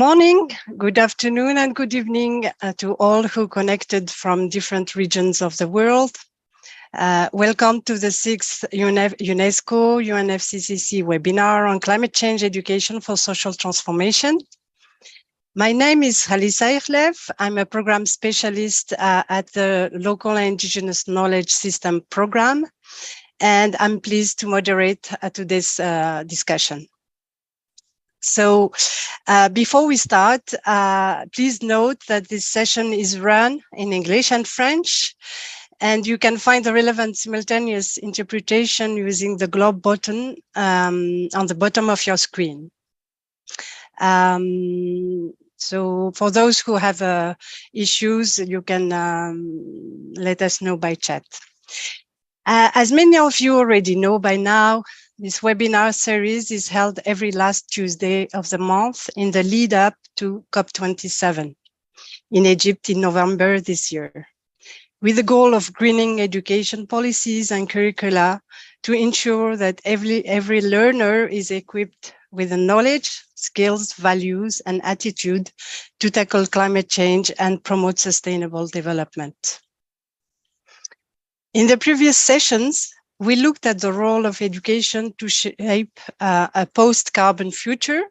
Morning, good afternoon, and good evening to all who connected from different regions of the world. Welcome to the 6th UNESCO-UNFCCC webinar on climate change education for social transformation. My name is Halisa Irlev. I'm a program specialist at the Local and Indigenous Knowledge System program, and I'm pleased to moderate today's discussion. So before we start, please note that this session is run in English and French, and you can find the relevant simultaneous interpretation using the globe button on the bottom of your screen. So for those who have issues, you can let us know by chat. As many of you already know by now, this webinar series is held every last Tuesday of the month in the lead up to COP27 in Egypt in November this year, with the goal of greening education policies and curricula to ensure that every learner is equipped with the knowledge, skills, values, and attitude to tackle climate change and promote sustainable development. In the previous sessions, we looked at the role of education to shape a post-carbon future,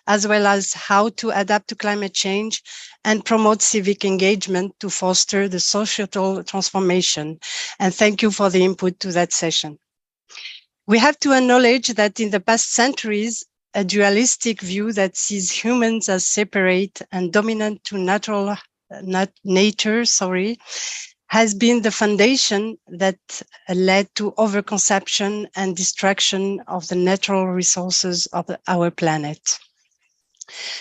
as well as how to adapt to climate change and promote civic engagement to foster the societal transformation. And thank you for the input to that session. We have to acknowledge that in the past centuries, a dualistic view that sees humans as separate and dominant to nature, has been the foundation that led to overconsumption and destruction of the natural resources of our planet.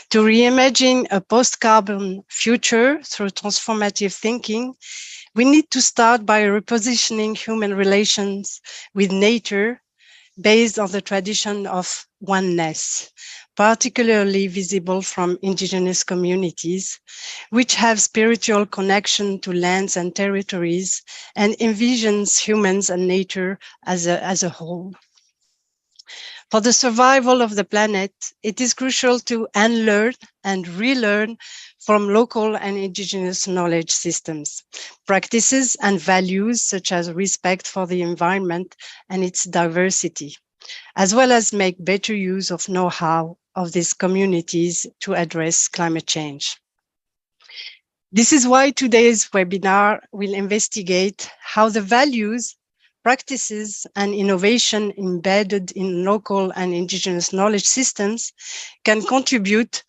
To reimagine a post-carbon future through transformative thinking, we need to start by repositioning human relations with nature based on the tradition of oneness, particularly visible from indigenous communities, which have spiritual connection to lands and territories and envisions humans and nature as a whole. For the survival of the planet, it is crucial to unlearn and relearn from local and indigenous knowledge systems, practices and values such as respect for the environment and its diversity, as well as make better use of know-how of these communities to address climate change. This is why today's webinar will investigate how the values, practices, and innovation embedded in local and indigenous knowledge systems can contribute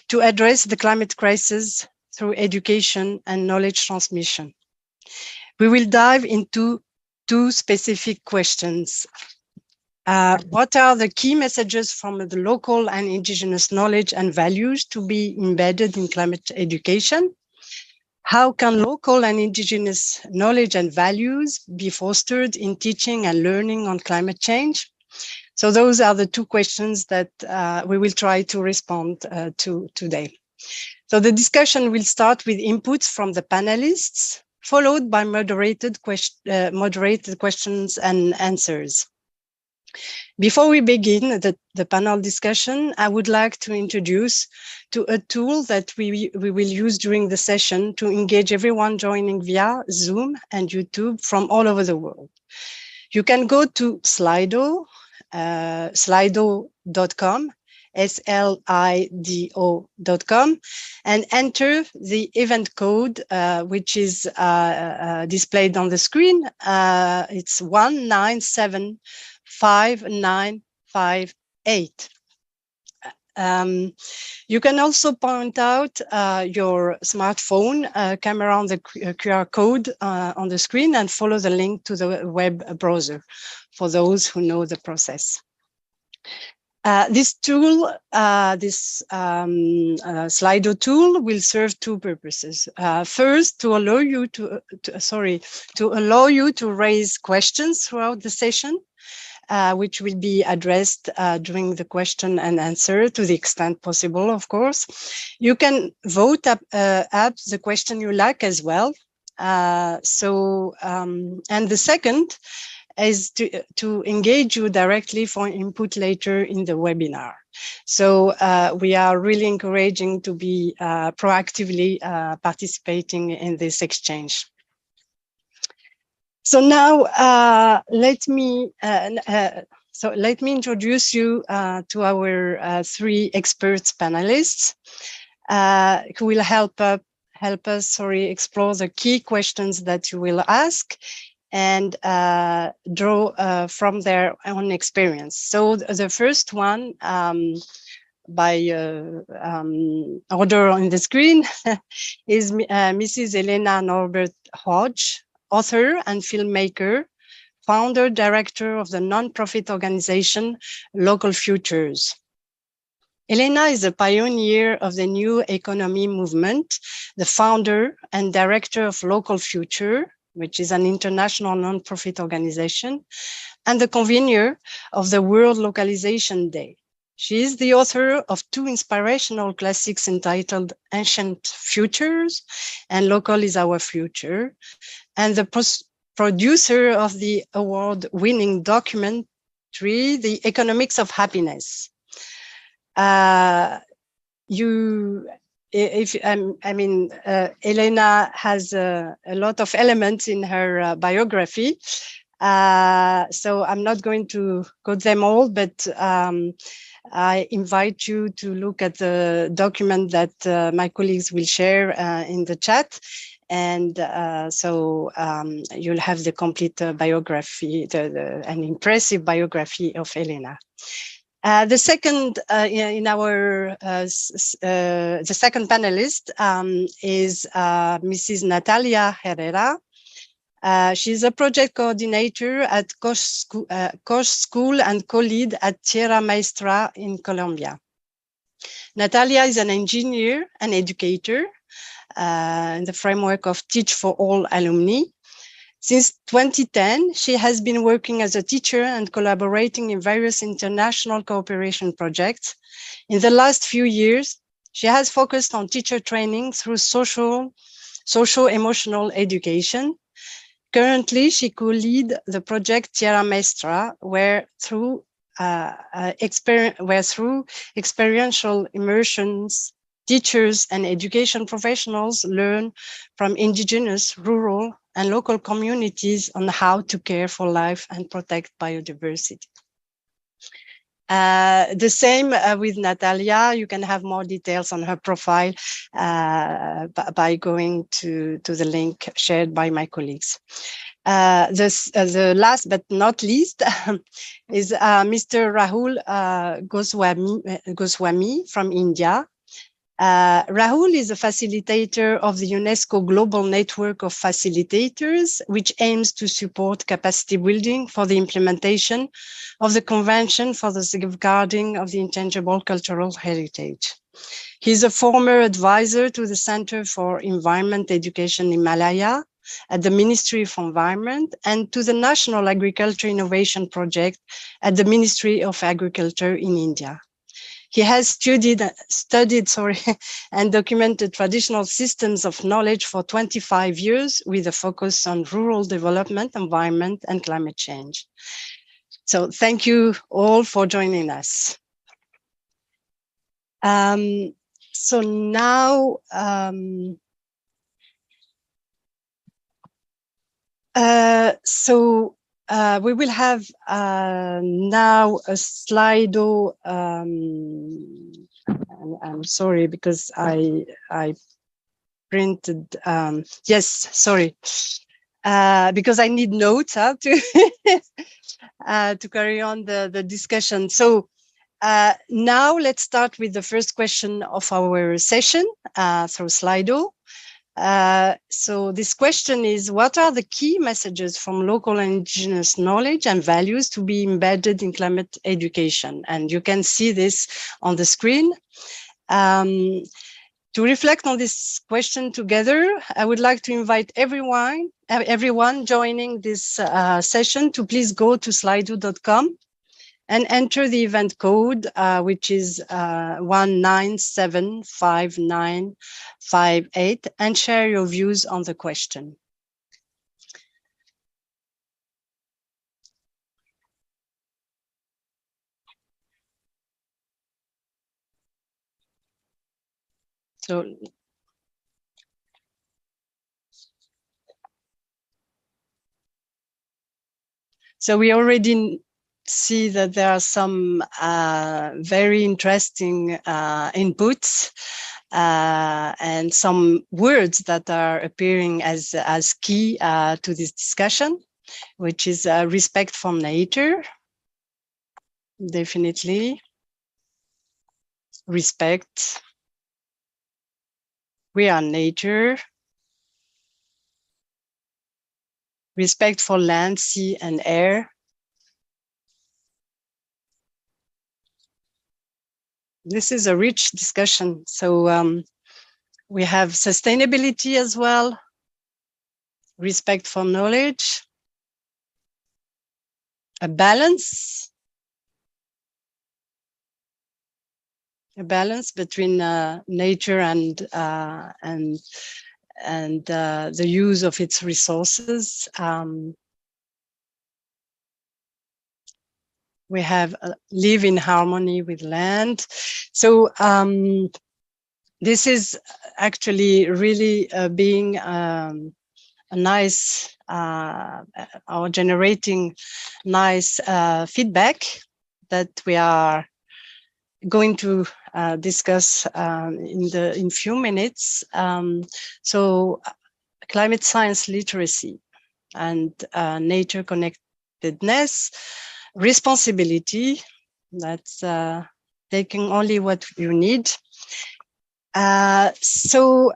to address the climate crisis through education and knowledge transmission. We will dive into two specific questions. What are the key messages from the local and indigenous knowledge and values to be embedded in climate education? How can local and indigenous knowledge and values be fostered in teaching and learning on climate change? So those are the two questions that we will try to respond to today. So the discussion will start with inputs from the panelists, followed by moderated questions and answers. Before we begin the panel discussion, I would like to introduce a tool that we will use during the session to engage everyone joining via Zoom and YouTube from all over the world. You can go to Slido, slido.com, slido.com, and enter the event code, which is displayed on the screen. It's 1975958. You can also point out your smartphone camera on the QR code on the screen and follow the link to the web browser for those who know the process. This tool, Slido tool, will serve two purposes. First, to allow you to raise questions throughout the session, which will be addressed during the question and answer to the extent possible, of course. You can vote up the question you like as well. And the second is to engage you directly for input later in the webinar. So we are really encouraging to be proactively participating in this exchange. So now let me introduce you to our three experts panelists who will help us explore the key questions that you will ask and draw from their own experience. So the first one, by order on the screen, is Mrs. Elena Norbert Hodge, author and filmmaker, founder, director of the non-profit organization Local Futures. Elena is a pioneer of the new economy movement, the founder and director of Local Future, which is an international non-profit organization, and the convener of the World Localization Day. She is the author of two inspirational classics entitled Ancient Futures and Local is Our Future, and the producer of the award-winning documentary, The Economics of Happiness. Elena has a lot of elements in her biography, so I'm not going to quote them all, but I invite you to look at the document that my colleagues will share in the chat. And so you'll have the complete biography, an impressive biography of Elena. The second the second panelist is Mrs. Natalia Herrera. She's a project coordinator at Koch School and co-lead at Tierra Maestra in Colombia. Natalia is an engineer and educator in the framework of Teach for All alumni. Since 2010, she has been working as a teacher and collaborating in various international cooperation projects. In the last few years, she has focused on teacher training through social-emotional education. Currently, she co-leads the project Tierra Maestra, where through experiential immersions, teachers and education professionals learn from indigenous, rural, and local communities on how to care for life and protect biodiversity. The same with Natalia. You can have more details on her profile by going to the link shared by my colleagues. The last but not least is Mr. Rahul Goswami from India. Rahul is a facilitator of the UNESCO Global Network of Facilitators, which aims to support capacity building for the implementation of the Convention for the Safeguarding of the Intangible Cultural Heritage. He is a former advisor to the Center for Environment Education in Malaya at the Ministry of Environment and to the National Agriculture Innovation Project at the Ministry of Agriculture in India. He has studied and documented traditional systems of knowledge for 25 years with a focus on rural development, environment, and climate change. So thank you all for joining us. So now, we will have now a Slido. I'm sorry because I printed. Yes, sorry, because I need notes to to carry on the discussion. So now let's start with the first question of our session through Slido. So this question is, what are the key messages from local and indigenous knowledge and values to be embedded in climate education? And you can see this on the screen. To reflect on this question together, I would like to invite everyone joining this session to please go to slido.com and enter the event code, which is 1975958, and share your views on the question. So we already see that there are some very interesting inputs and some words that are appearing as key to this discussion, which is respect for nature, definitely. Respect. We are nature. Respect for land, sea, and air. This is a rich discussion. So we have sustainability as well, respect for knowledge, a balance between nature and the use of its resources. We have live in harmony with land. So this is actually really being a nice or generating nice feedback that we are going to discuss in few minutes. So climate science literacy and nature connectedness, responsibility, that's taking only what you need. So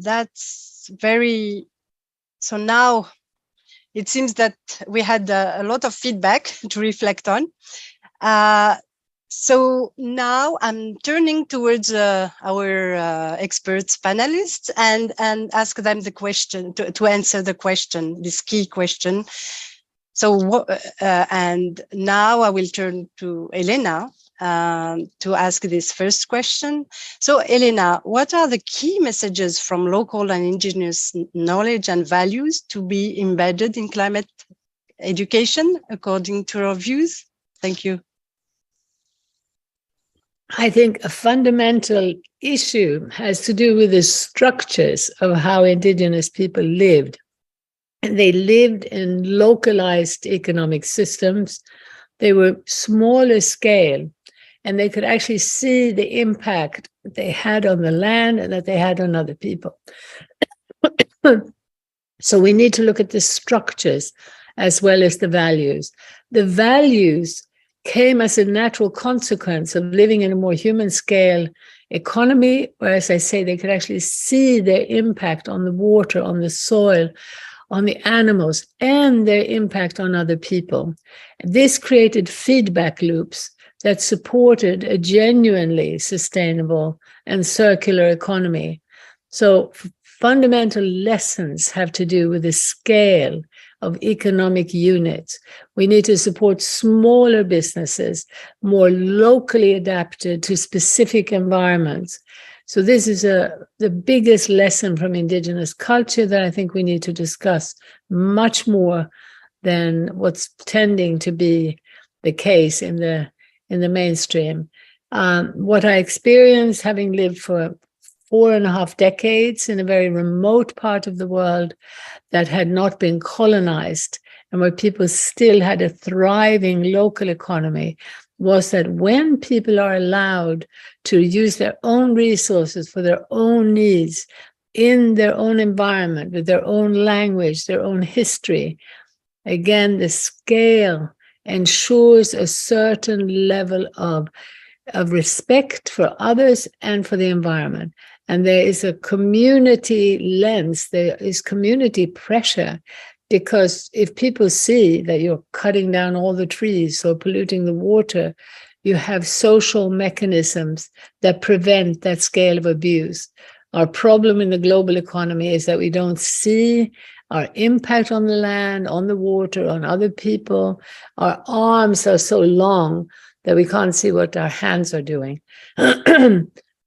that's very, so now it seems that we had a lot of feedback to reflect on. So now I'm turning towards our experts panelists and ask them the question, to answer the question, this key question. So and now I will turn to Elena to ask this first question. So Elena, what are the key messages from local and indigenous knowledge and values to be embedded in climate education according to your views? Thank you. I think a fundamental issue has to do with the structures of how indigenous people lived. And they lived in localized economic systems. They were smaller scale, and they could actually see the impact that they had on the land and that they had on other people. So we need to look at the structures as well as the values. The values came as a natural consequence of living in a more human scale economy, where, as I say, they could actually see their impact on the water, on the soil, on the animals, and their impact on other people. This created feedback loops that supported a genuinely sustainable and circular economy. So fundamental lessons have to do with the scale of economic units. We need to support smaller businesses, more locally adapted to specific environments. So this is the biggest lesson from indigenous culture that I think we need to discuss much more than what's tending to be the case in the mainstream. What I experienced, having lived for 4.5 decades in a very remote part of the world that had not been colonized and where people still had a thriving local economy, was that when people are allowed to use their own resources for their own needs in their own environment, with their own language, their own history, again, the scale ensures a certain level of respect for others and for the environment. And there is a community lens, there is community pressure, because if people see that you're cutting down all the trees or polluting the water, you have social mechanisms that prevent that scale of abuse. Our problem in the global economy is that we don't see our impact on the land, on the water, on other people. Our arms are so long that we can't see what our hands are doing.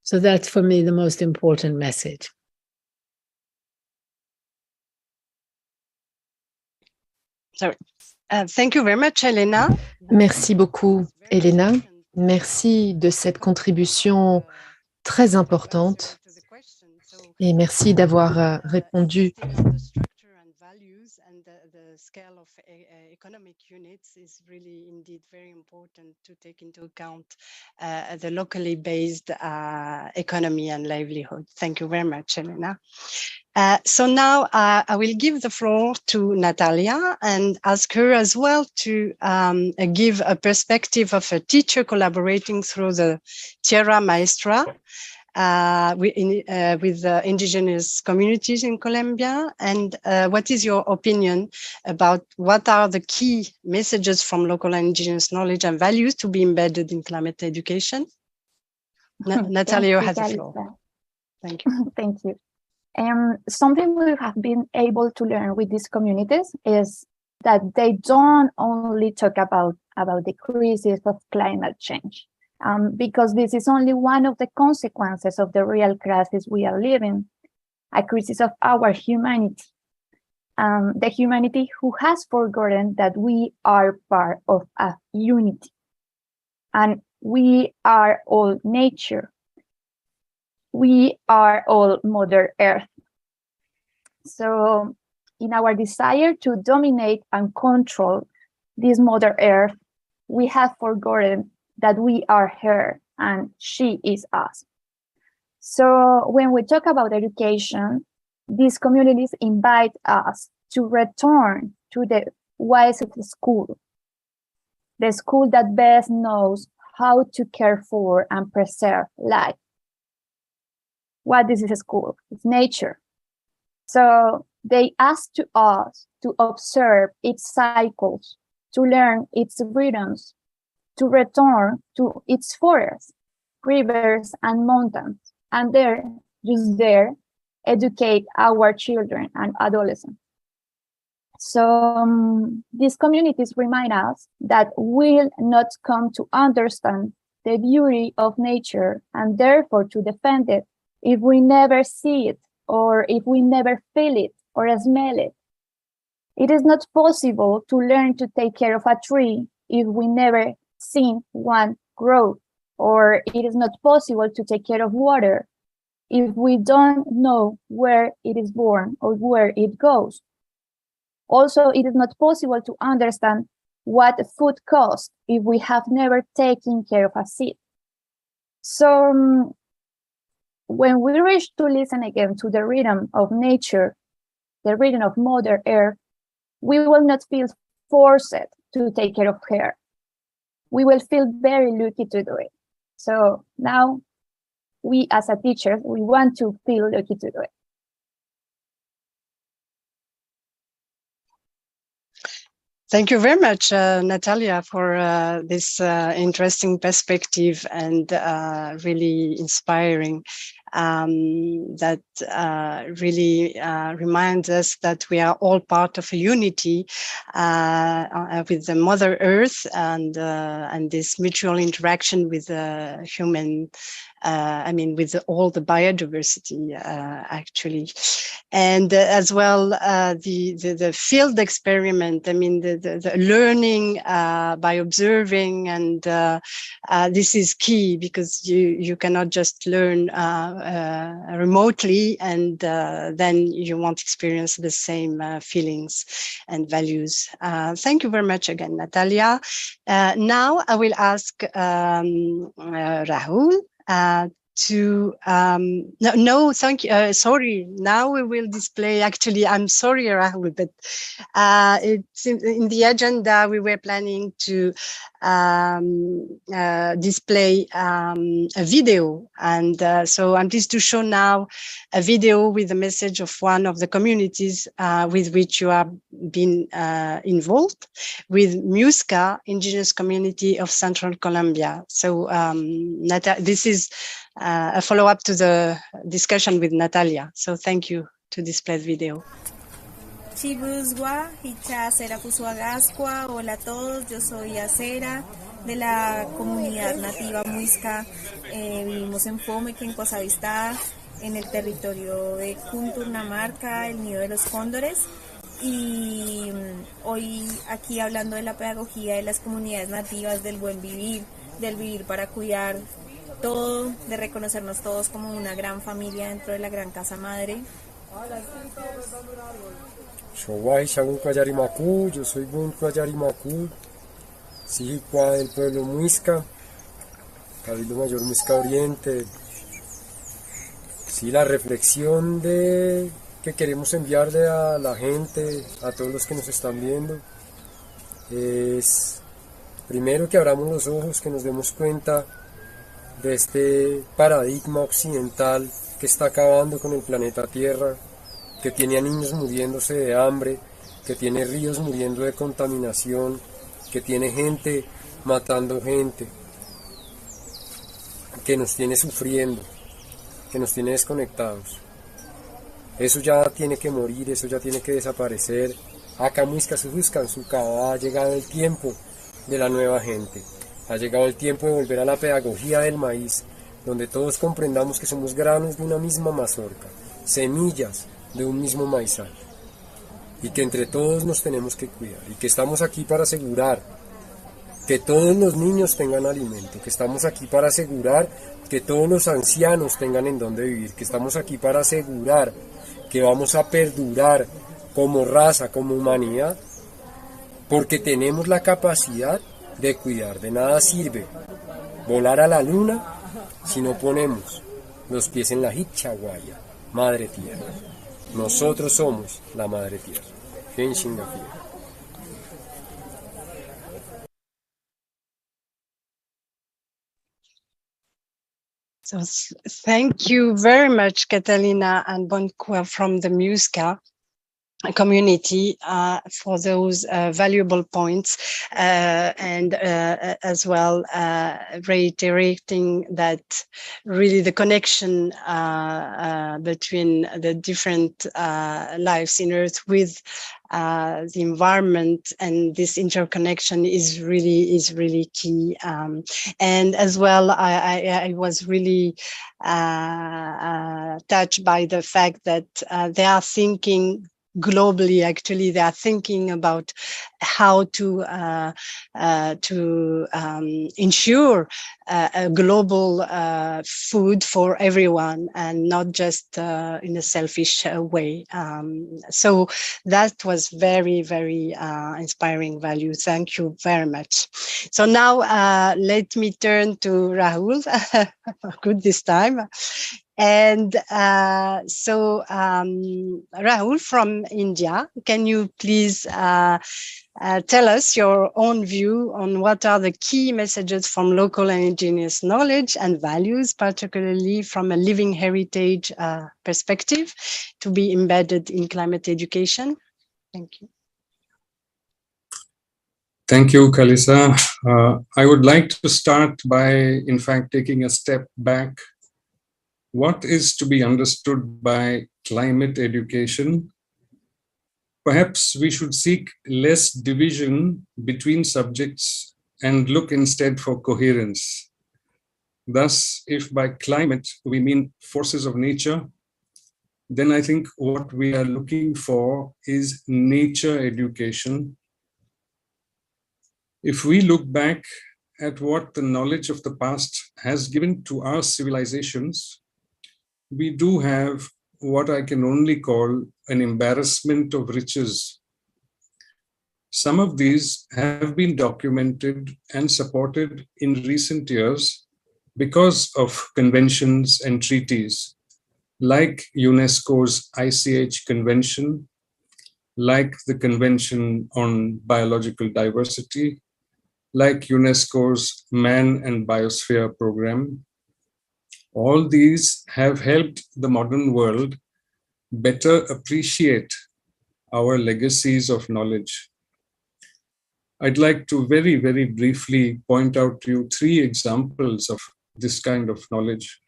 So that's, for me, the most important message. Sorry. Thank you very much, Elena. Merci beaucoup, Elena. Merci de cette contribution très importante et merci d'avoir répondu. The scale of economic units is really indeed very important to take into account the locally based economy and livelihood. Thank you very much, Elena. So now I will give the floor to Natalia and ask her as well to give a perspective of a teacher collaborating through the Tierra Maestra with indigenous communities in Colombia. And what is your opinion about what are the key messages from local and indigenous knowledge and values to be embedded in climate education? Natalia, you have the floor. Thank you. Thank you. Something we have been able to learn with these communities is that they don't only talk about the crisis of climate change. Because this is only one of the consequences of the real crisis we are living, a crisis of our humanity. The humanity who has forgotten that we are part of a unity. And we are all nature. We are all Mother Earth. So in our desire to dominate and control this Mother Earth, we have forgotten that we are her and she is us. So when we talk about education, these communities invite us to return to the ways of the school that best knows how to care for and preserve life. What is a school? It's nature. So they ask to us to observe its cycles, to learn its rhythms, to return to its forests, rivers, and mountains, and just there, educate our children and adolescents. So these communities remind us that we'll not come to understand the beauty of nature and therefore to defend it if we never see it or if we never feel it or smell it. It is not possible to learn to take care of a tree if we never seen one grow, or it is not possible to take care of water if we don't know where it is born or where it goes. Also, it is not possible to understand what food costs if we have never taken care of a seed. So when we wish to listen again to the rhythm of nature, the rhythm of Mother Earth, we will not feel forced to take care of her. We will feel very lucky to do it. So now we as a teacher, we want to feel lucky to do it. Thank you very much, Natalia, for this interesting perspective and really inspiring. That really reminds us that we are all part of a unity with the Mother Earth and this mutual interaction with human. With all the biodiversity, actually, and as well the field experiment. The learning by observing, and this is key because you cannot just learn remotely and then you won't experience the same feelings and values. Thank you very much again, Natalia. Now I will ask Rahul thank you. Sorry, now we will display. Actually, I'm sorry, Rahul, but it's in the agenda. We were planning to display a video, and so I'm pleased to show now a video with a message of one of the communities with which you have been involved, with Muisca, indigenous community of Central Colombia. So this is a follow-up to the discussion with Natalia. So thank you to display the video. Chibuzwa, Hichasera Fusuagascua, hola a todos, yo soy Acera de la comunidad nativa Muisca. Vivimos en Fomeque, en Cosavistada, en el territorio de Cundinamarca, el nido de los cóndores. Y hoy aquí hablando de la pedagogía de las comunidades nativas, del buen vivir, del vivir para cuidar todo, de reconocernos todos como una gran familia dentro de la gran casa madre. Yo soy Bun Kwayarimaku, Sijikwa del pueblo Muisca, Cabildo Mayor Muisca Oriente. Sí, la reflexión que queremos enviarle a la gente, a todos los que nos están viendo, es primero que abramos los ojos, que nos demos cuenta de este paradigma occidental que está acabando con el planeta Tierra, que tiene a niños muriéndose de hambre, que tiene ríos muriendo de contaminación, que tiene gente matando gente, que nos tiene sufriendo, que nos tiene desconectados. Eso ya tiene que morir, eso ya tiene que desaparecer. Acá Muisca Sujuscan Sucaba, ha llegado el tiempo de la nueva gente. Ha llegado el tiempo de volver a la pedagogía del maíz, donde todos comprendamos que somos granos de una misma mazorca, semillas de un mismo maizal, y que entre todos nos tenemos que cuidar, y que estamos aquí para asegurar que todos los niños tengan alimento, que estamos aquí para asegurar que todos los ancianos tengan en dónde vivir, que estamos aquí para asegurar que vamos a perdurar como raza, como humanidad, porque tenemos la capacidad de cuidar. De nada sirve volar a la luna si no ponemos los pies en la Hichaguaya, Madre Tierra. Nosotros somos la Madre Tierra. So thank you very much, Catalina and Bonkwa from the Muisca community for those valuable points, and as well reiterating that really the connection between the different lives in Earth with the environment, and this interconnection is really key. And as well, I was really touched by the fact that they are thinking globally. Actually, they are thinking about how to ensure a global food for everyone, and not just in a selfish way. So that was very inspiring value. Thank you very much. So now let me turn to Rahul. Good this time. And Rahul from India, can you please tell us your own view on what are the key messages from local and indigenous knowledge and values, particularly from a living heritage perspective, to be embedded in climate education? Thank you. Thank you, Kalisa. I would like to start by, in fact, taking a step back. What is to be understood by climate education? Perhaps we should seek less division between subjects and look instead for coherence. Thus, if by climate we mean forces of nature, then I think what we are looking for is nature education. If we look back at what the knowledge of the past has given to our civilizations, we do have what I can only call an embarrassment of riches. Some of these have been documented and supported in recent years because of conventions and treaties, like UNESCO's ICH Convention, like the Convention on Biological Diversity, like UNESCO's Man and Biosphere Program. All these have helped the modern world better appreciate our legacies of knowledge. I'd like to very briefly point out to you 3 examples of this kind of knowledge.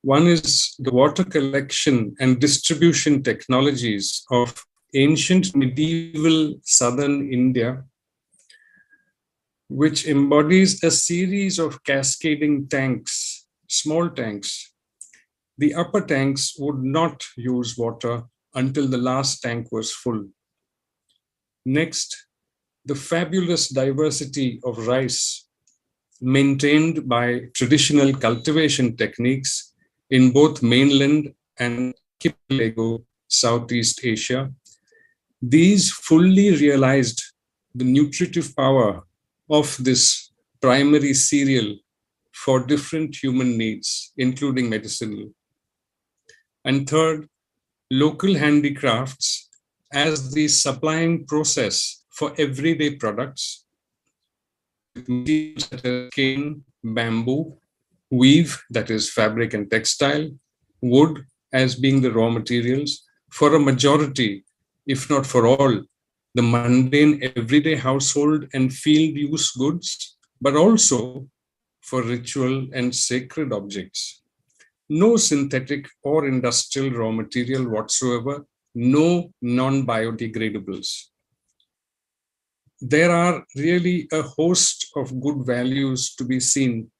One is the water collection and distribution technologies of ancient medieval southern India, which embodies a series of cascading tanks, small tanks. The upper tanks would not use water until the last tank was full. Next, the fabulous diversity of rice, maintained by traditional cultivation techniques in both mainland and archipelago Southeast Asia. These fully realized the nutritive power of this primary cereal for different human needs, including medicinal. And third, local handicrafts as the supplying process for everyday products, with materials such as cane, bamboo, weave, that is fabric and textile, wood as being the raw materials for a majority, if not for all, the mundane everyday household and field use goods, but also for ritual and sacred objects. No synthetic or industrial raw material whatsoever, no non-biodegradables. There are really a host of good values to be seen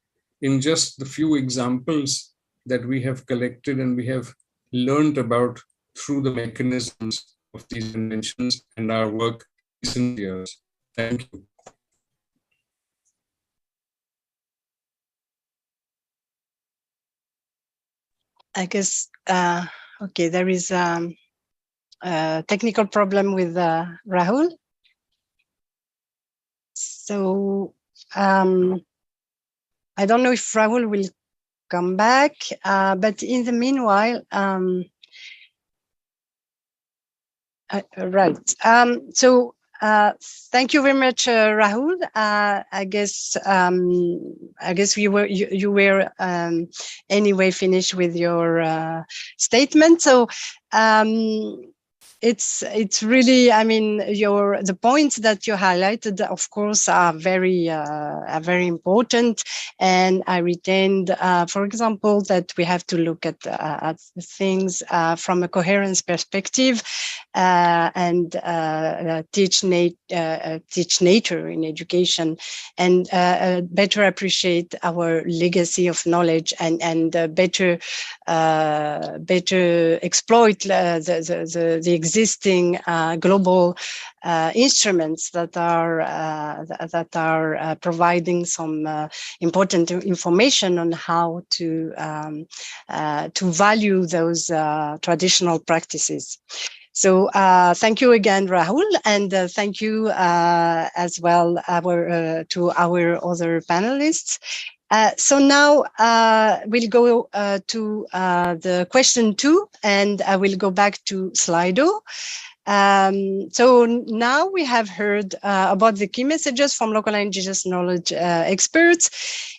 in just the few examples that we have collected and we have learned about through the mechanisms of these inventions and our work in recent years. Thank you. I guess, okay, there is a technical problem with Rahul. So I don't know if Rahul will come back, but in the meanwhile, right. So thank you very much, Rahul. I guess you were anyway finished with your statement. So it's really, I mean, the points that you highlighted, of course, are very important. And I retained, for example, that we have to look at things from a coherence perspective and teach nature in education, and better appreciate our legacy of knowledge, and better exploit the existing global instruments that are providing some important information on how to value those traditional practices. So thank you again, Rahul, and thank you as well to our other panelists. So now we'll go to the question 2, and I will go back to Slido. So now we have heard about the key messages from local and indigenous knowledge experts.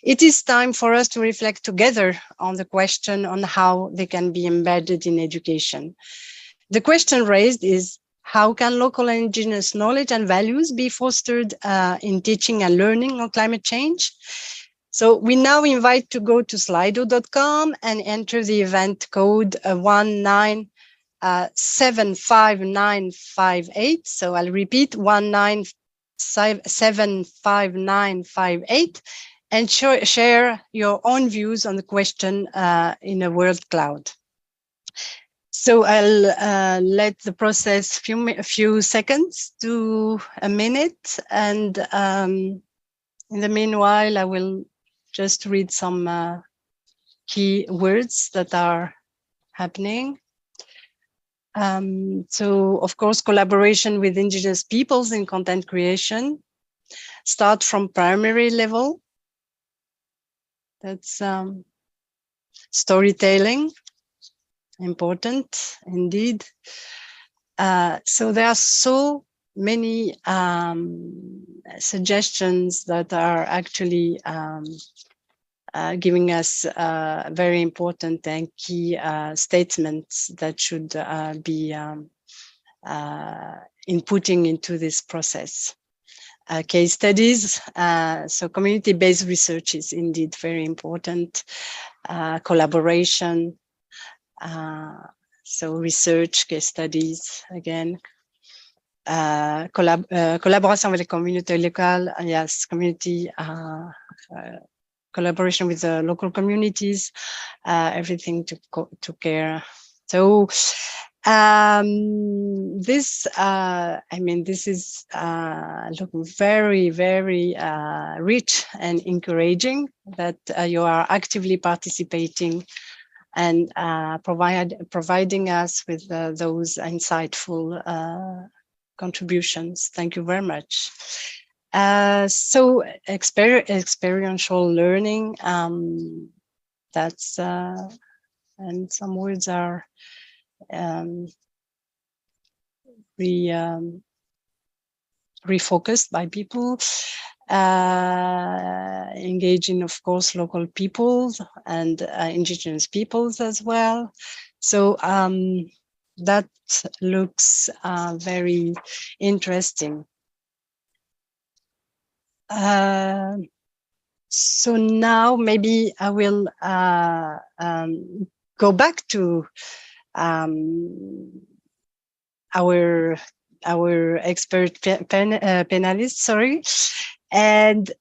It is time for us to reflect together on the question on how they can be embedded in education. The question raised is, how can local and indigenous knowledge and values be fostered in teaching and learning on climate change? So we now invite to go to slido.com and enter the event code 1975958. So I'll repeat 1975958, and share your own views on the question in a world cloud. So I'll let the process a few seconds to a minute, and in the meanwhile, I will just read some key words that are happening. So, of course, collaboration with indigenous peoples in content creation. Start from primary level. That's storytelling. Important, indeed. So there are so many suggestions that are actually giving us very important and key statements that should be inputting into this process. Case studies, so community-based research is indeed very important. Collaboration, so research, case studies, again. Collaboration with the community local, yes, community, collaboration with the local communities, everything to care. So This is looking very, very rich and encouraging that you are actively participating and providing us with those insightful contributions. Thank you very much. So experiential learning, that's, and some words are refocused by people, engaging, of course, local peoples and indigenous peoples as well. So that looks very interesting. So now maybe I will go back to our expert panelists, sorry. And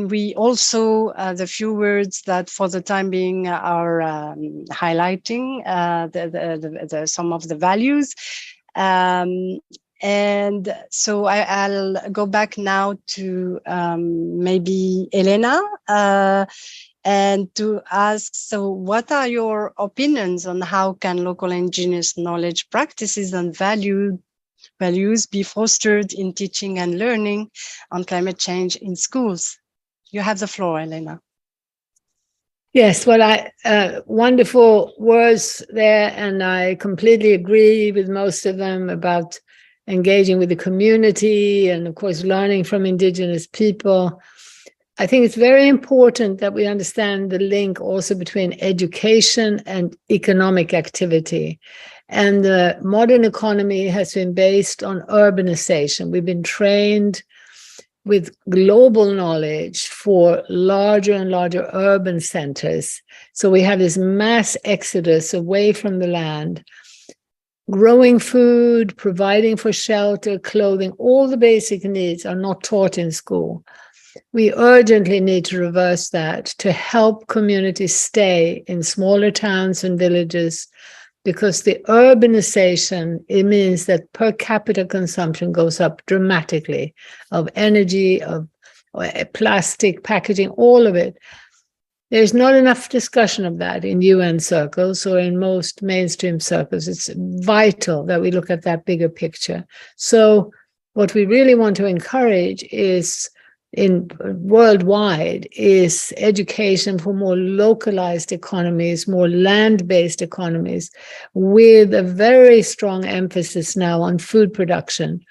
we also, the few words that for the time being are highlighting some of the values. And so I'll go back now to maybe Elena, and to ask, so what are your opinions on how can local indigenous knowledge practices and values be fostered in teaching and learning on climate change in schools? You have the floor, Elena. Yes, well, wonderful words there, and I completely agree with most of them about engaging with the community and, of course, learning from indigenous people. I think it's very important that we understand the link also between education and economic activity. And the modern economy has been based on urbanization. We've been trained with global knowledge for larger and larger urban centers. So we have this mass exodus away from the land. Growing food, providing for shelter, clothing, all the basic needs are not taught in school. We urgently need to reverse that to help communities stay in smaller towns and villages, because the urbanization, it means that per capita consumption goes up dramatically of energy, of plastic packaging, all of it. There's not enough discussion of that in UN circles or in most mainstream circles. It's vital that we look at that bigger picture. So what we really want to encourage is worldwide is education for more localized economies, more land-based economies, with a very strong emphasis now on food production.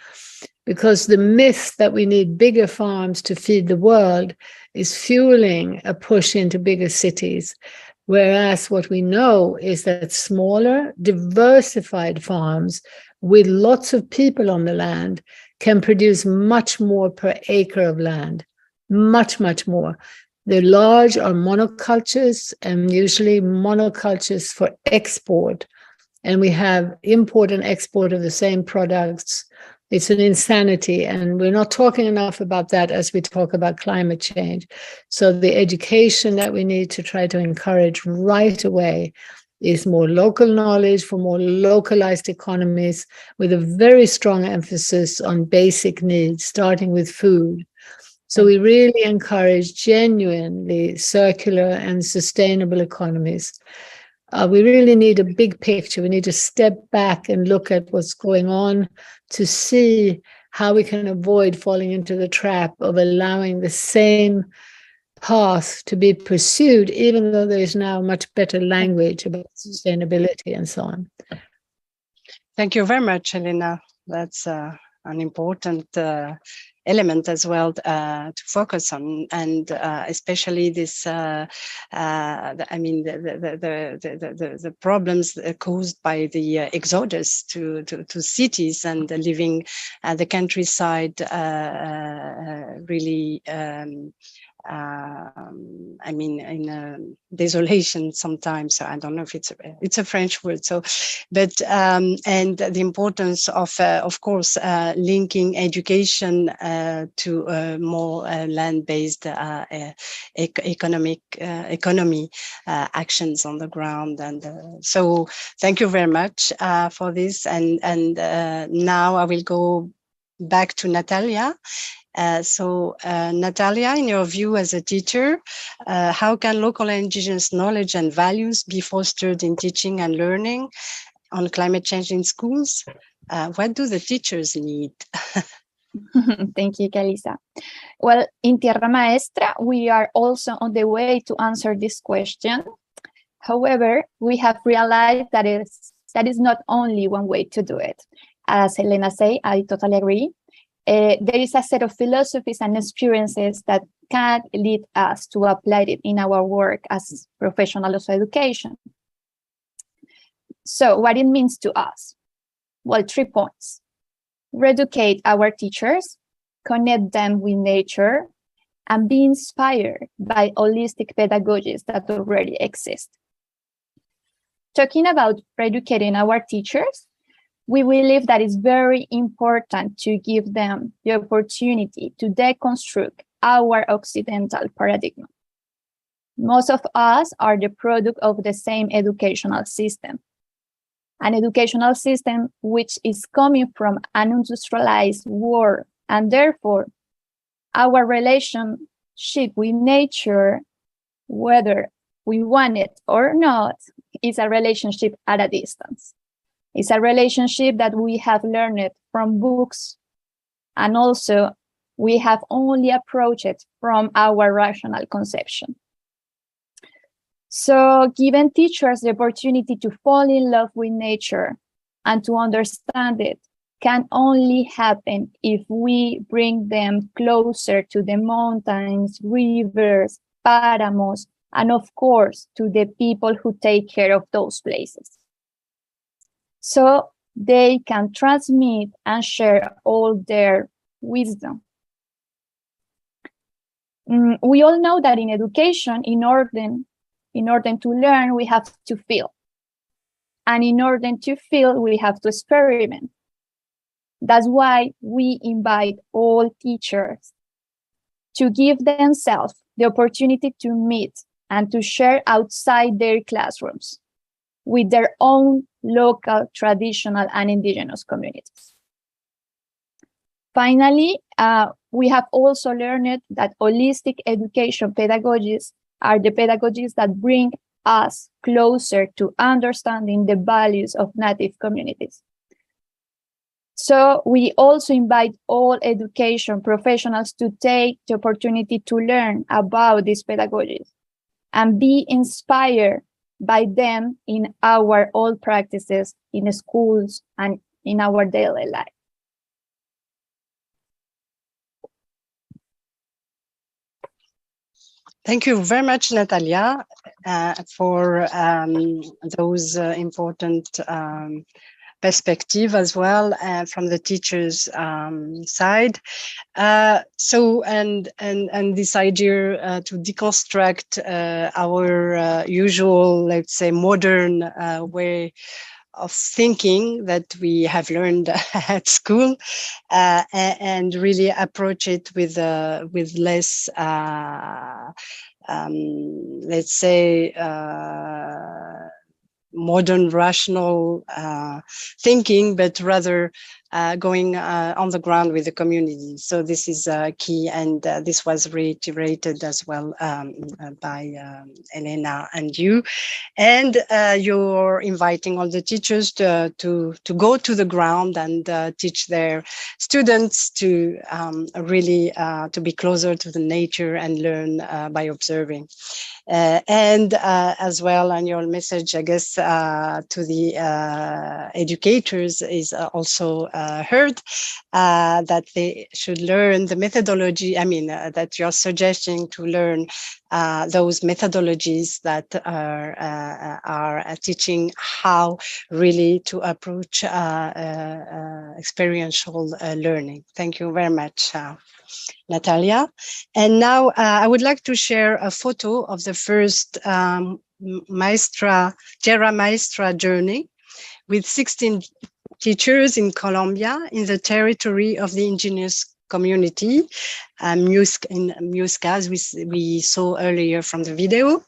Because the myth that we need bigger farms to feed the world is fueling a push into bigger cities. Whereas what we know is that smaller, diversified farms with lots of people on the land can produce much more per acre of land, much, much more. The large are monocultures, and usually monocultures for export. And we have import and export of the same products. It's an insanity, and we're not talking enough about that as we talk about climate change. So the education that we need to try to encourage right away is more local knowledge for more localized economies, with a very strong emphasis on basic needs, starting with food. So we really encourage genuinely circular and sustainable economies. We really need a big picture. We need to step back and look at what's going on to see how we can avoid falling into the trap of allowing the same path to be pursued, even though there is now much better language about sustainability and so on. Thank you very much, Elena. That's an important element as well to focus on, and especially this. The problems caused by the exodus to cities and living the countryside really I mean, in desolation sometimes. So I don't know if it's a French word. So, but and the importance of course, linking education to a more land-based economy actions on the ground. And so, thank you very much for this. And now I will go back to Natalia. Natalia, in your view as a teacher, how can local indigenous knowledge and values be fostered in teaching and learning on climate change in schools? What do the teachers need? Thank you, Kalisa. Well, in Tierra Maestra, we are also on the way to answer this question. However, we have realized that is not only one way to do it. As Elena said, I totally agree. There is a set of philosophies and experiences that can lead us to apply it in our work as professionals of education. So what it means to us? Well, 3 points. Reeducate our teachers, connect them with nature, and be inspired by holistic pedagogies that already exist. Talking about reeducating our teachers, we believe that it's very important to give them the opportunity to deconstruct our Occidental paradigm. Most of us are the product of the same educational system, an educational system which is coming from an industrialized world, and therefore our relationship with nature, whether we want it or not, is a relationship at a distance. It's a relationship that we have learned from books, and also we have only approached it from our rational conception. So giving teachers the opportunity to fall in love with nature and to understand it can only happen if we bring them closer to the mountains, rivers, paramos, and of course, to the people who take care of those places. So they can transmit and share all their wisdom. We all know that in education, in order to learn, we have to feel. And in order to feel, we have to experiment. That's why we invite all teachers to give themselves the opportunity to meet and to share outside their classrooms with their own local, traditional, and indigenous communities. Finally, we have also learned that holistic education pedagogies are the pedagogies that bring us closer to understanding the values of Native communities. So we also invite all education professionals to take the opportunity to learn about these pedagogies and be inspired by them in our old practices in schools and in our daily life. Thank you very much, Natalia, for those important perspective as well from the teacher's side. So this idea to deconstruct our usual, let's say, modern way of thinking that we have learned at school, and really approach it with less, let's say, modern rational thinking, but rather going on the ground with the community. So this is key, and this was reiterated as well by Elena and you. And you're inviting all the teachers to go to the ground and teach their students to really to be closer to the nature and learn by observing. And as well, and your message, I guess, to the educators is also heard, that they should learn the methodology. I mean, that you're suggesting to learn those methodologies that are teaching how really to approach experiential learning. Thank you very much, Natalia. And now I would like to share a photo of the first Tierra Maestra journey with 16 teachers in Colombia in the territory of the indigenous community, Muisca, as we saw earlier from the video.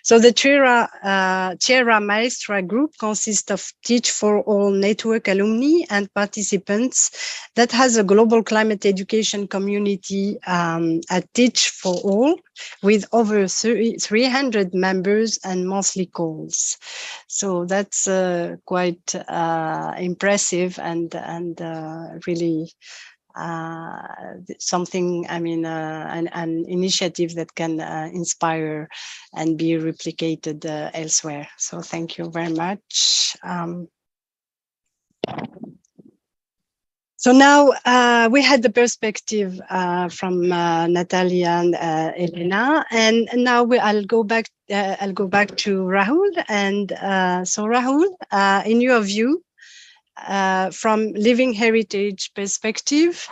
So the Tierra Maestra group consists of Teach for All network alumni and participants that has a global climate education community at Teach for All with over 300 members and monthly calls. So that's quite impressive and really something, I mean, an initiative that can inspire and be replicated elsewhere. So thank you very much. So now we had the perspective from Natalia and Elena, and now I'll go back to Rahul. And so Rahul, in your view, from living heritage perspective,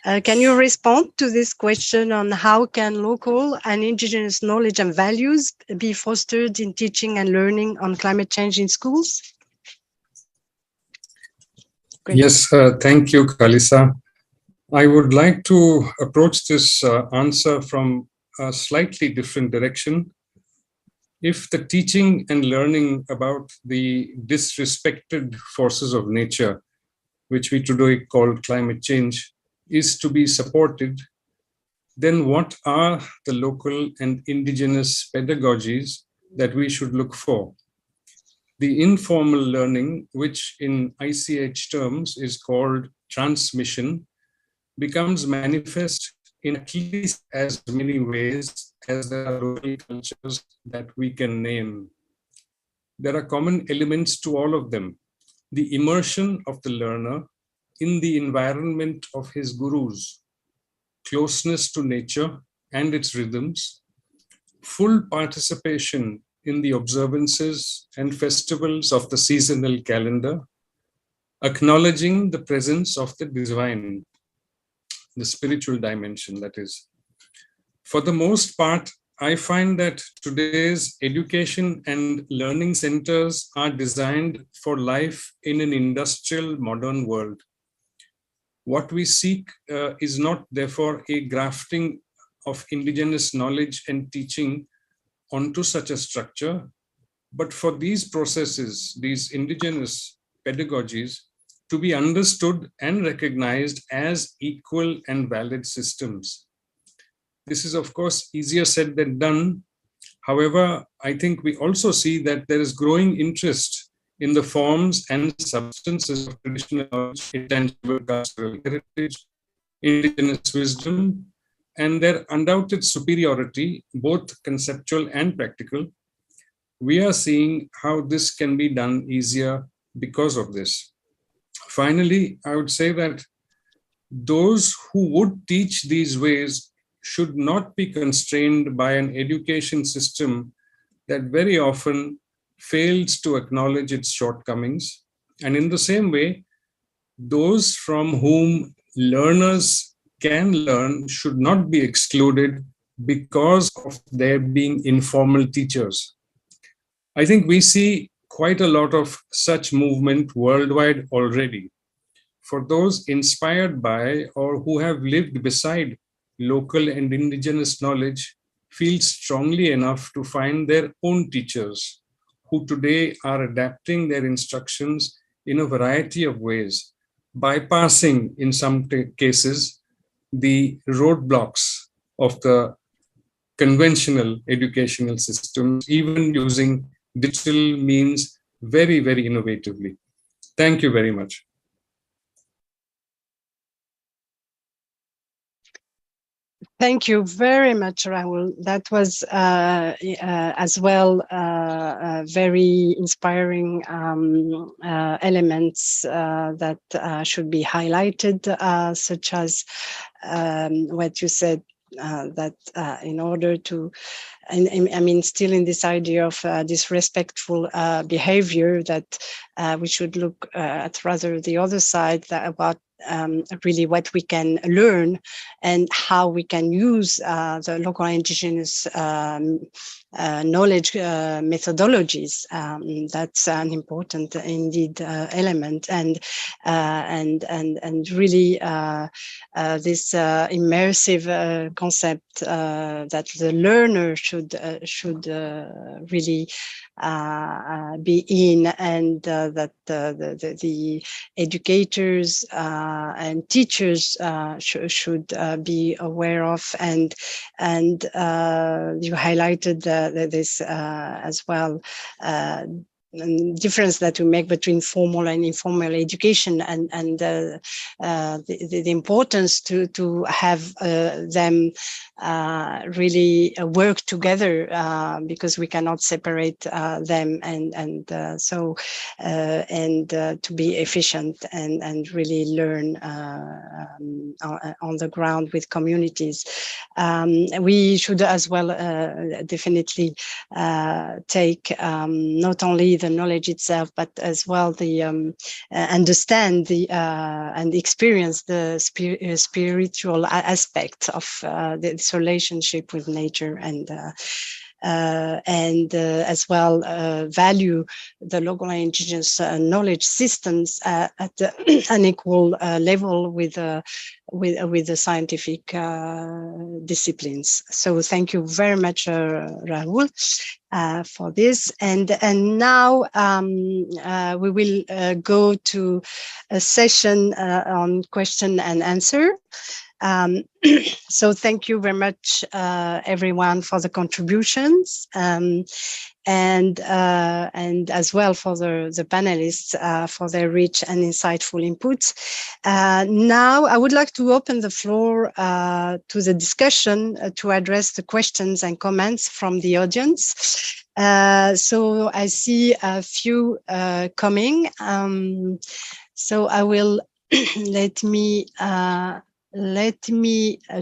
can you respond to this question on how can local and indigenous knowledge and values be fostered in teaching and learning on climate change in schools? Great. Yes, thank you, Kalisa. I would like to approach this answer from a slightly different direction. If the teaching and learning about the disrespected forces of nature, which we today call climate change, is to be supported, then what are the local and indigenous pedagogies that we should look for? The informal learning, which in ICH terms is called transmission, becomes manifest in at least as many ways as there are local cultures that we can name. There are common elements to all of them. The immersion of the learner in the environment of his gurus, closeness to nature and its rhythms, full participation in the observances and festivals of the seasonal calendar, acknowledging the presence of the divine, the spiritual dimension, that is. For the most part, I find that today's education and learning centers are designed for life in an industrial modern world. What we seek is not, therefore, a grafting of indigenous knowledge and teaching onto such a structure, but for these processes, these indigenous pedagogies, to be understood and recognized as equal and valid systems. This is, of course, easier said than done. However, I think we also see that there is growing interest in the forms and substances of traditional knowledge, intangible cultural heritage, indigenous wisdom, and their undoubted superiority, both conceptual and practical. We are seeing how this can be done easier because of this. Finally, I would say that those who would teach these ways should not be constrained by an education system that very often fails to acknowledge its shortcomings. And in the same way, those from whom learners can learn should not be excluded because of their being informal teachers. I think we see quite a lot of such movement worldwide already. For those inspired by or who have lived beside local and indigenous knowledge, feel strongly enough to find their own teachers who today are adapting their instructions in a variety of ways, bypassing in some cases the roadblocks of the conventional educational systems, even using digital means very, very innovatively. Thank you very much. Thank you very much, Rahul. That was as well very inspiring elements that should be highlighted, such as what you said, that in order to, I mean, still in this idea of disrespectful behavior, that we should look at rather the other side, about really what we can learn and how we can use the local indigenous knowledge methodologies. That's an important indeed element, and really this immersive concept that the learner should really be in, and that the educators and teachers should be aware of, and you highlighted this as well. Difference that we make between formal and informal education, and the importance to have them really work together, because we cannot separate them, and to be efficient and really learn on the ground with communities. We should as well definitely take not only the knowledge itself, but as well the understand the and experience the spiritual aspect of this relationship with nature, and as well value the local indigenous knowledge systems at an equal level with the scientific disciplines. So thank you very much, Rahul, for this. And now we will go to a session on question and answer. So thank you very much, everyone, for the contributions, and as well for the panelists for their rich and insightful inputs. Now I would like to open the floor to the discussion to address the questions and comments from the audience. So I see a few coming. So I will let me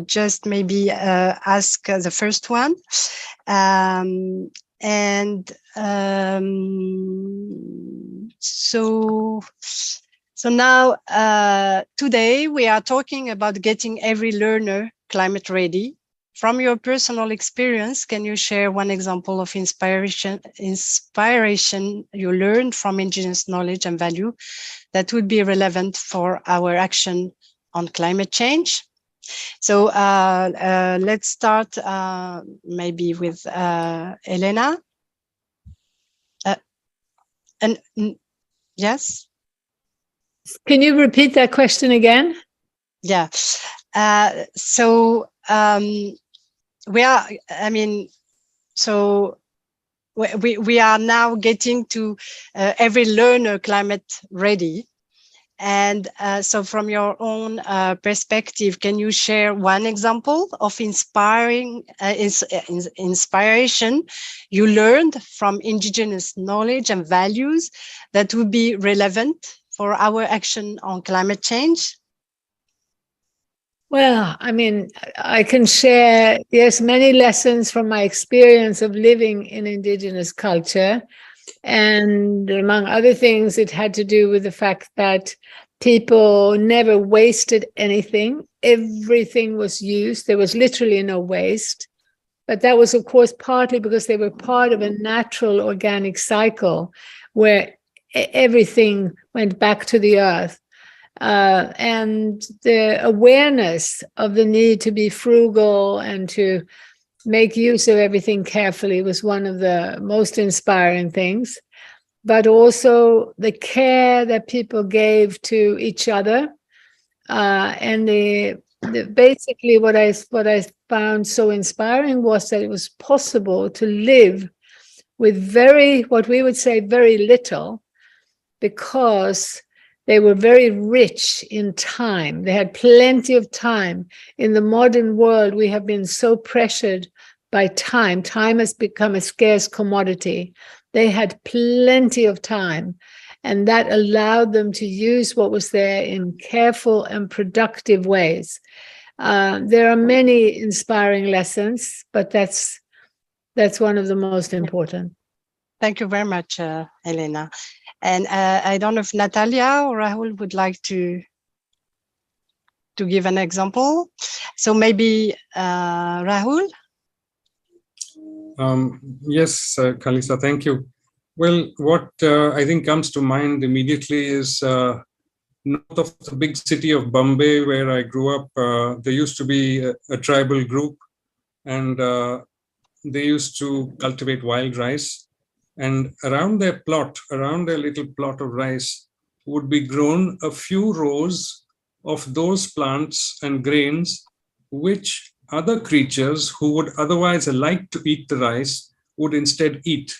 just maybe ask the first one. So now today we are talking about getting every learner climate ready. From your personal experience, can you share one example of inspiration you learned from indigenous knowledge and value that would be relevant for our action on climate change? So let's start maybe with Elena. And yes? Can you repeat that question again? Yeah. So we are, I mean, so we are now getting to every learner climate ready. And so from your own perspective, can you share one example of inspiration you learned from indigenous knowledge and values that would be relevant for our action on climate change? Well, I mean, I can share, there's many lessons from my experience of living in indigenous culture. And among other things, it had to do with the fact that people never wasted anything. Everything was used. There was literally no waste. But that was, of course, partly because they were part of a natural organic cycle where everything went back to the earth. And the awareness of the need to be frugal and to make use of everything carefully was one of the most inspiring things. But also the care that people gave to each other, and basically what I found so inspiring was that it was possible to live with what we would say very little, because They were very rich in time. They had plenty of time. In the modern world, we have been so pressured by time. Time has become a scarce commodity. They had plenty of time, and that allowed them to use what was there in careful and productive ways. There are many inspiring lessons, but that's one of the most important. Thank you very much, Elena. And I don't know if Natalia or Rahul would like to give an example. So maybe Rahul? Yes, Kalisa, thank you. Well, what I think comes to mind immediately is north of the big city of Bombay, where I grew up. There used to be a tribal group, and they used to cultivate wild rice. And around their little plot of rice, would be grown a few rows of those plants and grains which other creatures who would otherwise like to eat the rice would instead eat.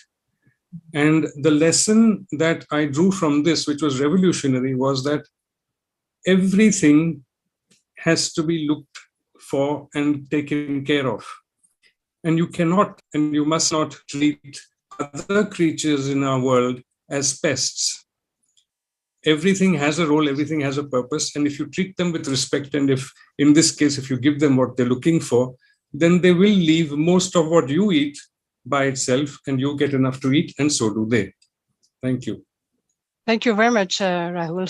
And the lesson that I drew from this, which was revolutionary, was that everything has to be looked for and taken care of. And you cannot and you must not treat other creatures in our world as pests. Everything has a role, everything has a purpose. And if you treat them with respect, and if, in this case, if you give them what they're looking for, then they will leave most of what you eat by itself, and you get enough to eat, and so do they. Thank you. Thank you very much, Rahul,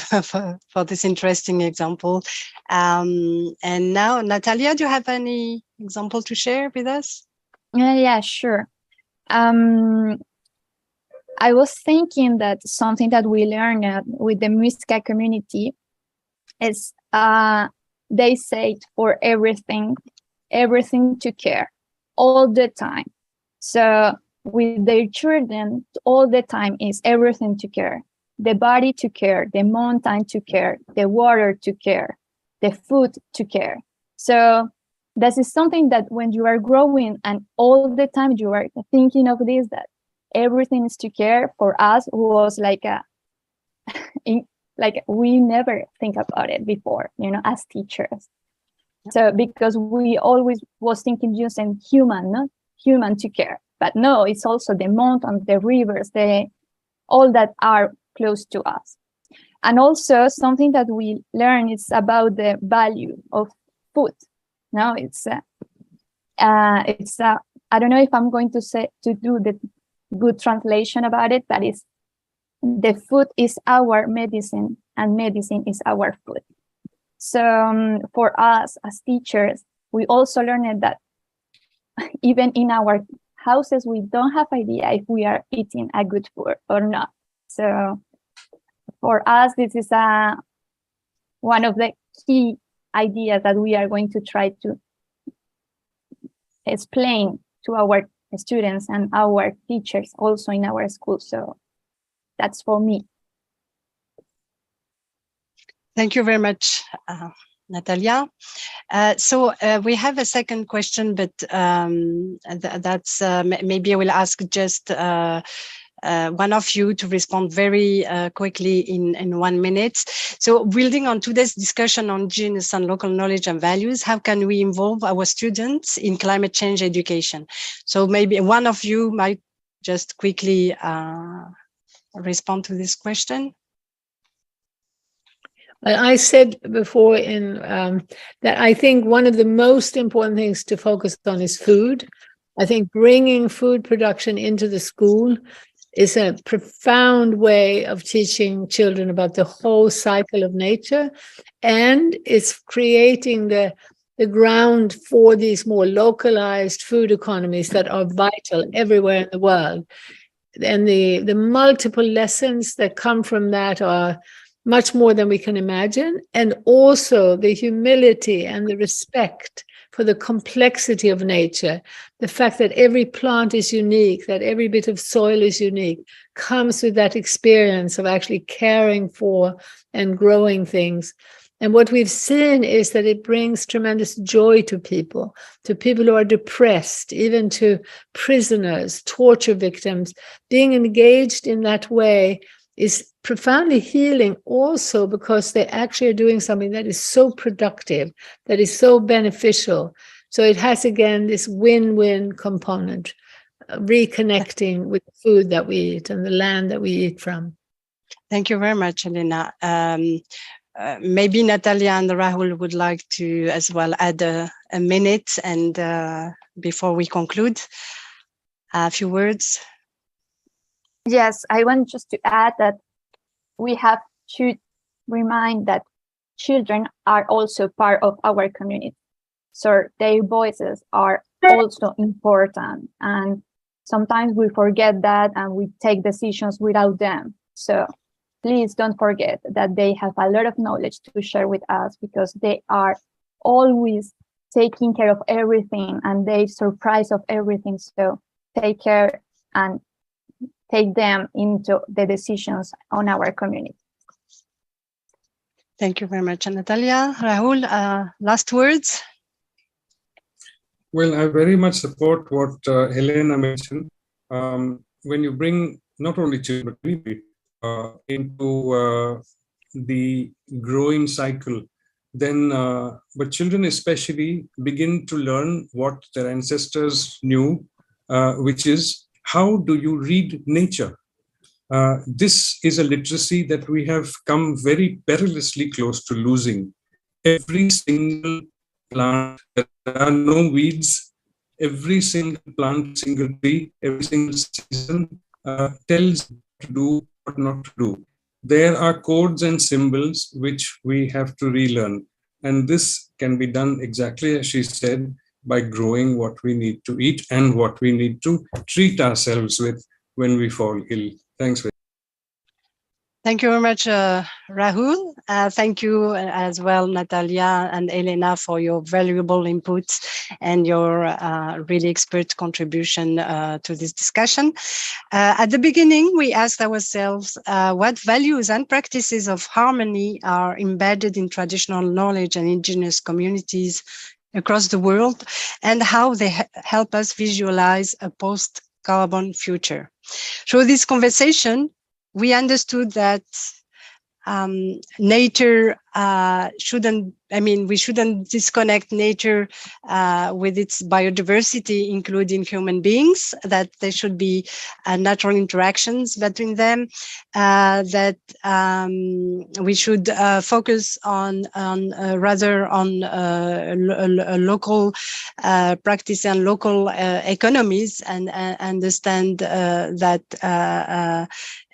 for this interesting example. And now, Natalia, do you have any example to share with us? Yeah, sure. I was thinking that something that we learned with the Muisca community is they say for everything to care all the time. So with their children, all the time is everything to care. The body to care, the mountain to care, the water to care, the food to care. So this is something that when you are growing and all the time you are thinking of this, that everything is to care, for us was like like we never think about it before, as teachers. So because we always was thinking just in human to care, but no, it's also the mountains, the rivers, all that are close to us. And also something that we learn is about the value of food. Now it's I don't know if I'm going to do the good translation about it, but it's the food is our medicine and medicine is our food. So for us as teachers, we also learned that even in our houses, we don't have idea if we are eating a good food or not. So for us, this is one of the key ideas that we are going to try to explain to our students and our teachers also in our school. So that's for me. Thank you very much, Natalia. So we have a second question, but that's maybe I will ask just one of you to respond very quickly in 1 minute. So building on today's discussion on genus and local knowledge and values, how can we involve our students in climate change education? So maybe one of you might just quickly respond to this question. I said before that I think one of the most important things to focus on is food. I think bringing food production into the school is a profound way of teaching children about the whole cycle of nature, and it's creating the ground for these more localized food economies that are vital everywhere in the world. And the multiple lessons that come from that are much more than we can imagine, and also the humility and the respect for the complexity of nature, the fact that every plant is unique, that every bit of soil is unique, comes with that experience of actually caring for and growing things. And what we've seen is that it brings tremendous joy to people who are depressed, even to prisoners, torture victims. Being engaged in that way is profoundly healing also because they actually are doing something that is so productive, that is so beneficial. So it has, again, this win-win component, reconnecting with the food that we eat and the land that we eat from. Thank you very much, Elena. Maybe Natalia and Rahul would like to as well add a minute, and before we conclude, a few words. Yes, I want just to add that we have to remind that children are also part of our community. So their voices are also important. And sometimes we forget that and we take decisions without them. So please don't forget that they have a lot of knowledge to share with us, because they are always taking care of everything and they surprise of everything. So take care and take them into the decisions on our community. Thank you very much, Natalia. Rahul, last words? Well, I very much support what Helena mentioned. When you bring not only children, but into the growing cycle, then, but children especially begin to learn what their ancestors knew, which is, how do you read nature? This is a literacy that we have come very perilously close to losing. Every single plant, there are no weeds, every single plant, single tree, every single season tells what to do, what not to do. There are codes and symbols which we have to relearn. And this can be done exactly as she said, by growing what we need to eat and what we need to treat ourselves with when we fall ill. Thanks. Thank you very much, Rahul. Thank you as well, Natalia and Elena, for your valuable inputs and your really expert contribution to this discussion. At the beginning, we asked ourselves what values and practices of harmony are embedded in traditional knowledge and indigenous communities across the world, and how they help us visualize a post-carbon future. Through this conversation, we understood that nature we shouldn't disconnect nature with its biodiversity, including human beings, that there should be natural interactions between them, that we should focus on local practice and local economies, and understand that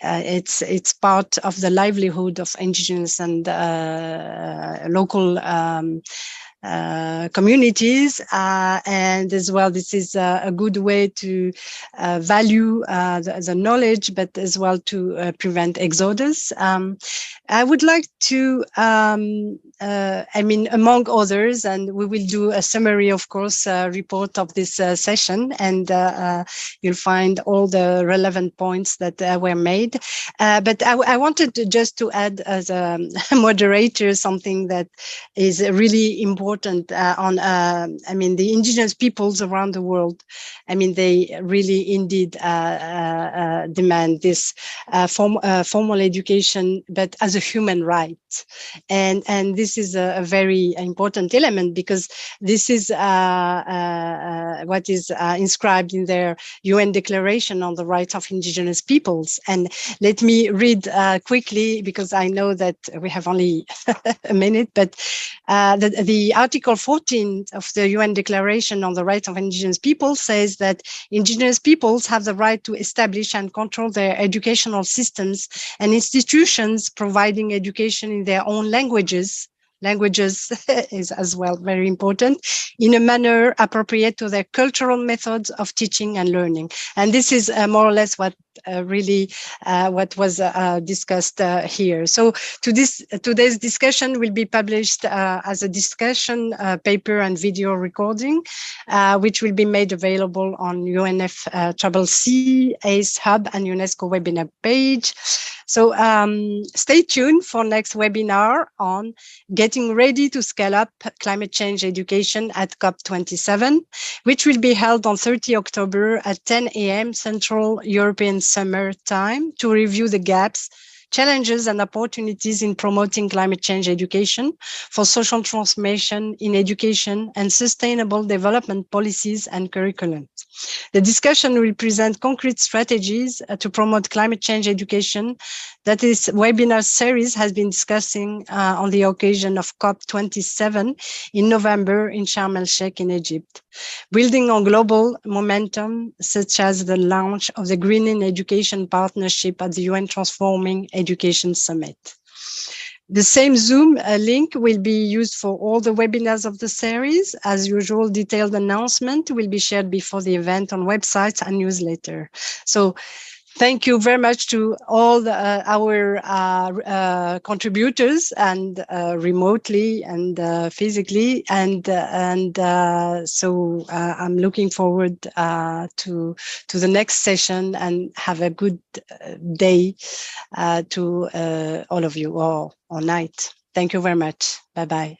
it's part of the livelihood of indigenous and local communities, and as well, this is a good way to value the knowledge, but as well to prevent exodus. I would like to, among others, and we will do a summary, of course, report of this session, and you'll find all the relevant points that were made. But I wanted just to add, as a moderator, something that is really important on, the indigenous peoples around the world. They really indeed demand this formal education, but as a human right. And this is a very important element, because this is what is inscribed in their UN Declaration on the Rights of Indigenous Peoples. And let me read quickly, because I know that we have only a minute, but the Article 14 of the UN Declaration on the Rights of Indigenous Peoples says that indigenous peoples have the right to establish and control their educational systems and institutions providing education in their own languages. Languages is as well very important, in a manner appropriate to their cultural methods of teaching and learning. And this is more or less what what was discussed here. So today's discussion will be published as a discussion paper and video recording, which will be made available on UNFCCC, ACE Hub, and UNESCO webinar page. So stay tuned for next webinar on getting ready to scale up climate change education at COP27, which will be held on 30 October at 10 a.m. Central European Summer Time, to review the gaps challenges and opportunities in promoting climate change education for social transformation in education and sustainable development policies and curriculum. The discussion will present concrete strategies to promote climate change education that this webinar series has been discussing on the occasion of COP27 in November in Sharm el-Sheikh in Egypt, building on global momentum such as the launch of the Greening Education Partnership at the UN Transforming Education Summit. The same Zoom link will be used for all the webinars of the series. As usual, detailed announcement will be shared before the event on websites and newsletter. So thank you very much to all our contributors, and remotely and physically. And so I'm looking forward to the next session, and have a good day to all of you, or night. Thank you very much. Bye-bye.